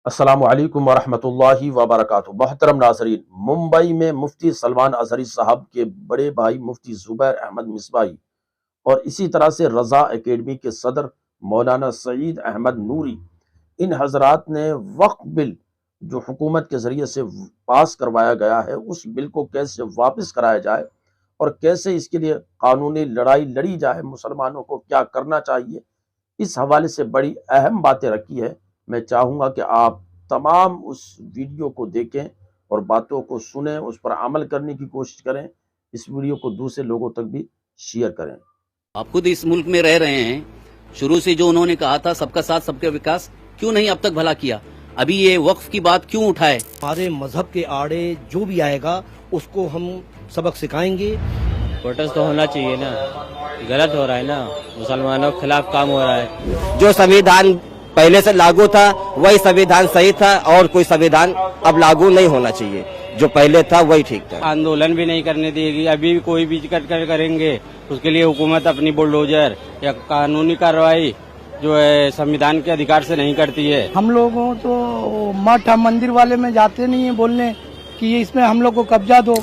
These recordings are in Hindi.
अस्सलामु अलैकुम वरहमतुल्लाहि वबरकातुहू। मोहतरम नाज़रीन, मुंबई में मुफ्ती सलमान अज़हरी साहब के बड़े भाई मुफ्ती ज़ुबैर अहमद मिसबाही और इसी तरह से रज़ा एकेडमी के सदर मौलाना सईद अहमद नूरी, इन हजरात ने वक्फ बिल जो हुकूमत के ज़रिए से पास करवाया गया है, उस बिल को कैसे वापस कराया जाए और कैसे इसके लिए कानूनी लड़ाई लड़ी जाए, मुसलमानों को क्या करना चाहिए, इस हवाले से बड़ी अहम बातें रखी है। मैं चाहूँगा कि आप तमाम उस वीडियो को देखें और बातों को सुनें, उस पर अमल करने की कोशिश करें। इस वीडियो को दूसरे लोगों तक भी शेयर करें। आप खुद इस मुल्क में रह रहे हैं, शुरू से जो उन्होंने कहा था सबका साथ सबका विकास, क्यों नहीं अब तक भला किया? अभी ये वक्फ की बात क्यों उठाए? हमारे मजहब के आड़े जो भी आएगा उसको हम सबक सिखाएंगे। प्रोटेस्ट तो होना चाहिए ना, गलत हो रहा है ना, मुसलमानों के खिलाफ काम हो रहा है। जो संविधान पहले से लागू था वही संविधान सही था और कोई संविधान अब लागू नहीं होना चाहिए, जो पहले था वही ठीक था। आंदोलन भी नहीं करने देगी, अभी भी कोई भी करेंगे उसके लिए हुकूमत अपनी बुलडोजर या कानूनी कार्रवाई जो है संविधान के अधिकार से नहीं करती है। हम लोगों तो मठ मंदिर वाले में जाते नहीं है बोलने कि ये इसमें हम लोग को कब्जा दो।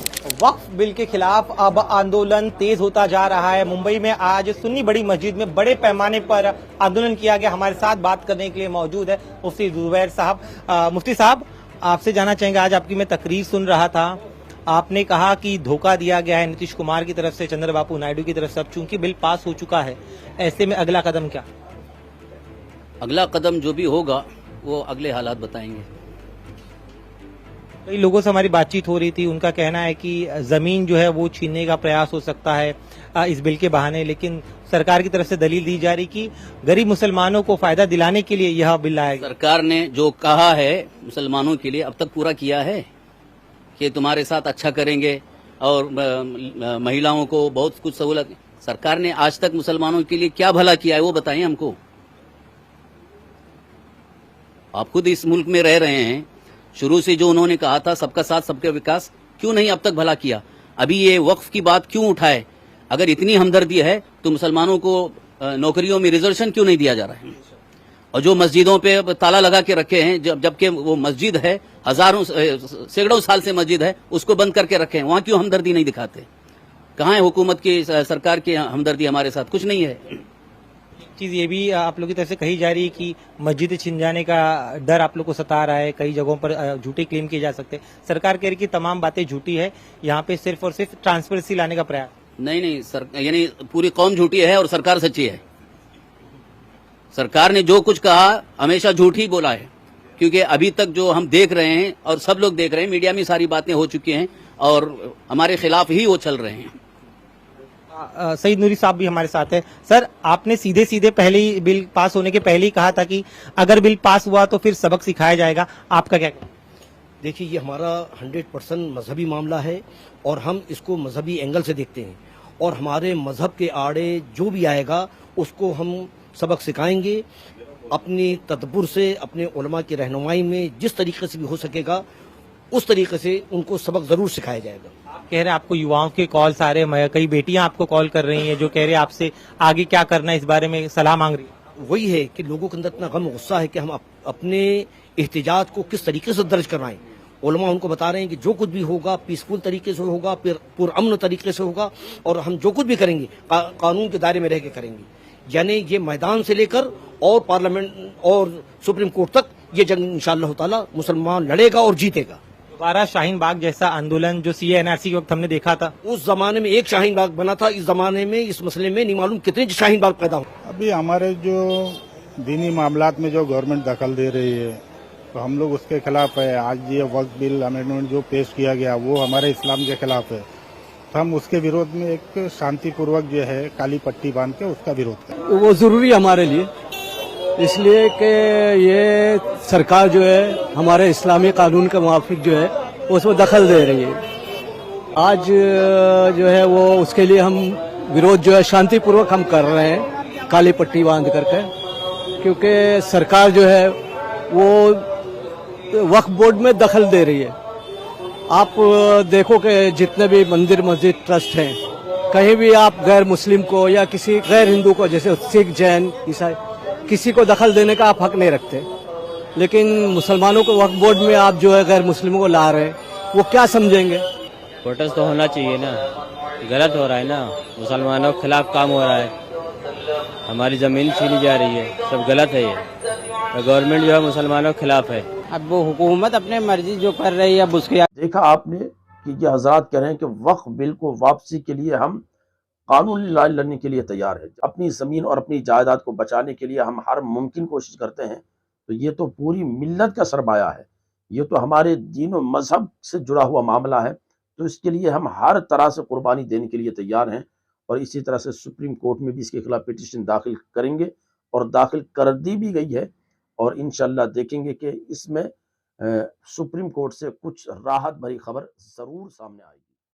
वक्फ बिल के खिलाफ अब आंदोलन तेज होता जा रहा है। मुंबई में आज सुन्नी बड़ी मस्जिद में बड़े पैमाने पर आंदोलन किया गया। हमारे साथ बात करने के लिए मौजूद है मुफ्ती ज़ुबैर साहब। मुफ्ती साहब, आपसे जानना चाहेंगे, आज आपकी मैं तकरीर सुन रहा था, आपने कहा कि धोखा दिया गया है नीतीश कुमार की तरफ से, चंद्रबाबू नायडू की तरफ से। अब चूंकि बिल पास हो चुका है, ऐसे में अगला कदम क्या? अगला कदम जो भी होगा वो अगले हालात बताएंगे। कई लोगों से हमारी बातचीत हो रही थी, उनका कहना है कि जमीन जो है वो छीनने का प्रयास हो सकता है इस बिल के बहाने, लेकिन सरकार की तरफ से दलील दी जा रही कि गरीब मुसलमानों को फायदा दिलाने के लिए यह बिल आएगा। सरकार ने जो कहा है मुसलमानों के लिए अब तक पूरा किया है कि तुम्हारे साथ अच्छा करेंगे और महिलाओं को बहुत कुछ सहूलत। सरकार ने आज तक मुसलमानों के लिए क्या भला किया है वो बताएं हमको। आप खुद इस मुल्क में रह रहे हैं, शुरू से जो उन्होंने कहा था सबका साथ सबका विकास, क्यों नहीं अब तक भला किया? अभी ये वक्फ की बात क्यों उठाए? अगर इतनी हमदर्दी है तो मुसलमानों को नौकरियों में रिजर्वेशन क्यों नहीं दिया जा रहा है? और जो मस्जिदों पे ताला लगा के रखे हैं, जबकि वो मस्जिद है, हजारों सैकड़ों साल से मस्जिद है, उसको बंद करके रखे हैं, वहां क्यों हमदर्दी नहीं दिखाते? कहाँ है हुकूमत की, सरकार की हमदर्दी हमारे साथ? कुछ नहीं है। चीज ये भी आप लोगों की तरफ से कही जा रही है कि मस्जिद छिन जाने का डर आप लोग को सता रहा है, कई जगहों पर झूठे क्लेम किए जा सकते हैं। सरकार कह रही कि तमाम बातें झूठी है, यहाँ पे सिर्फ और सिर्फ ट्रांसपेरेंसी लाने का प्रयास। नहीं, यानी पूरी कौम झूठी है और सरकार सच्ची है। सरकार ने जो कुछ कहा हमेशा झूठ ही बोला है, क्योंकि अभी तक जो हम देख रहे हैं और सब लोग देख रहे हैं, मीडिया में सारी बातें हो चुकी हैं और हमारे खिलाफ ही वो चल रहे हैं। सईद नूरी साहब भी हमारे साथ है। सर, आपने सीधे सीधे पहले ही बिल पास होने के पहले ही कहा था कि अगर बिल पास हुआ तो फिर सबक सिखाया जाएगा, आपका क्या कहना? देखिए, ये हमारा 100% मजहबी मामला है और हम इसको मजहबी एंगल से देखते हैं और हमारे मजहब के आड़े जो भी आएगा उसको हम सबक सिखाएंगे। अपनी तदब्बुर से, अपने उलमा की रहनुमाई में जिस तरीके से भी हो सकेगा उस तरीके से उनको सबक जरूर सिखाया जाएगा। कह रहे आपको युवाओं के कॉल्स आ रहे हैं, कई बेटियां आपको कॉल कर रही हैं जो कह रहे हैं आपसे आगे क्या करना है, इस बारे में सलाह मांग रही है। वही है कि लोगों के अंदर इतना गम गुस्सा है कि हम अपने एहतिजाज को किस तरीके से दर्ज करवाएं। उलमा उनको बता रहे हैं कि जो कुछ भी होगा पीसफुल तरीके से होगा, फिर पुरअमन तरीके से होगा और हम जो कुछ भी करेंगे कानून के दायरे में रह के करेंगे। यानी ये मैदान से लेकर और पार्लियामेंट और सुप्रीम कोर्ट तक ये जंग इंशाअल्लाह ताला मुसलमान लड़ेगा और जीतेगा। दोबारा शाहीन बाग जैसा आंदोलन जो सीए एनआरसी के वक्त हमने देखा था, उस जमाने में एक शाहीन बाग बना था, इस जमाने में इस मसले में नहीं मालूम कितने शाहीन बाग पैदा हो। अभी हमारे जो दीनी मामलात में जो गवर्नमेंट दखल दे रही है तो हम लोग उसके खिलाफ है। आज ये वक्फ बिल अमेंडमेंट जो पेश किया गया वो हमारे इस्लाम के खिलाफ है, तो हम उसके विरोध में एक शांतिपूर्वक जो है काली पट्टी बांध के उसका विरोध करें। वो जरूरी है हमारे लिए, इसलिए कि ये सरकार जो है हमारे इस्लामी कानून के मुआफिक जो है उसमें दखल दे रही है। आज जो है वो उसके लिए हम विरोध जो है शांतिपूर्वक हम कर रहे हैं, काली पट्टी बांध करके, क्योंकि सरकार जो है वो वक्फ बोर्ड में दखल दे रही है। आप देखो कि जितने भी मंदिर मस्जिद ट्रस्ट हैं, कहीं भी आप गैर मुस्लिम को या किसी गैर हिंदू को, जैसे सिख, जैन, ईसाई, किसी को दखल देने का आप हक नहीं रखते। लेकिन मुसलमानों को वक्फ बोर्ड में आप जो है गैर मुस्लिमों को ला रहे हैं, वो क्या समझेंगे? प्रोटेस्ट तो होना चाहिए ना, गलत हो रहा है ना, मुसलमानों के खिलाफ काम हो रहा है, हमारी जमीन छीनी जा रही है, सब गलत है ये, तो गवर्नमेंट जो है मुसलमानों के खिलाफ है। अब वो हुकूमत अपने मर्जी जो कर रही है, अब उसके देखा आपने कि ये हजरात कह रहे हैं कि वक्फ बिल को वापसी के लिए हम कानूनी लड़ाई लड़ने के लिए तैयार है, अपनी ज़मीन और अपनी जायदाद को बचाने के लिए हम हर मुमकिन कोशिश करते हैं। तो ये तो पूरी मिल्लत का सरमाया है, ये तो हमारे दीन और मजहब से जुड़ा हुआ मामला है, तो इसके लिए हम हर तरह से कुर्बानी देने के लिए तैयार हैं। और इसी तरह से सुप्रीम कोर्ट में भी इसके खिलाफ पिटीशन दाखिल करेंगे और दाखिल कर दी भी गई है, और इंशाल्लाह देखेंगे कि इसमें सुप्रीम कोर्ट से कुछ राहत भरी खबर ज़रूर सामने आएगी।